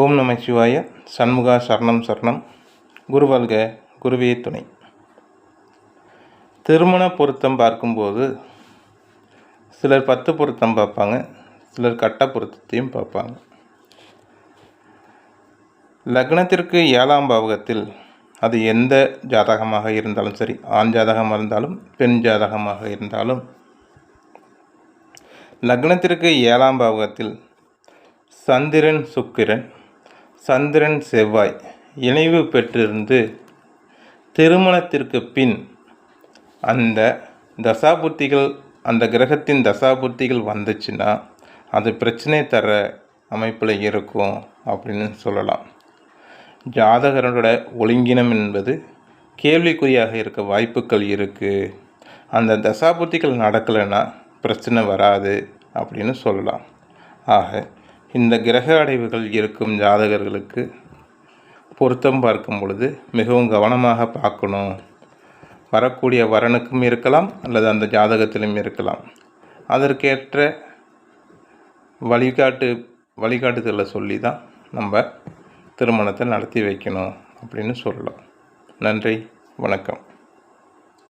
ஓம் நம சிவாய. சண்முகா சரணம் சரணம். குருவல்க குருவே துணை. திருமண பொருத்தம் பார்க்கும்போது சிலர் 10 பொருத்தம் பார்ப்பாங்க, சிலர் கட்ட பொருத்தத்தையும் பார்ப்பாங்க. லக்னத்திற்கு 7ஆம் பாவகத்தில் அது எந்த ஜாதகமாக இருந்தாலும் சரி, ஆண் ஜாதகமாக இருந்தாலும் பெண் ஜாதகமாக இருந்தாலும், லக்னத்திற்கு 7ஆம் பாவகத்தில் சந்திரன் சுக்கிரன், சந்திரன் செவ்வாய் இணைவு பெற்றிருந்து திருமணத்திற்கு பின் அந்த தசாபுத்திகள், அந்த கிரகத்தின் தசாபுத்திகள் வந்துச்சுன்னா அது பிரச்சனை தர அமைப்பில் இருக்கும் அப்படின்னு சொல்லலாம். ஜாதகரோட ஒழுங்கினம் என்பது கேள்விக்குறியாக இருக்க வாய்ப்புகள் இருக்குது. அந்த தசாபுத்திகள் நடக்கலைன்னா பிரச்சனை வராது அப்படின்னு சொல்லலாம். ஆக இந்த கிரக அடைவுகள் இருக்கும் ஜாதகர்களுக்கு பொருத்தம் பார்க்கும் பொழுது மிகவும் கவனமாக பார்க்கணும். வரக்கூடிய வரனுக்கும் இருக்கலாம் அல்லது அந்த ஜாதகத்திலும் இருக்கலாம். அதற்கேற்ற வழிகாட்டுதலை சொல்லி தான் நம்ம திருமணத்தை நடத்தி வைக்கணும் அப்படின்னு சொல்லலாம். நன்றி, வணக்கம்.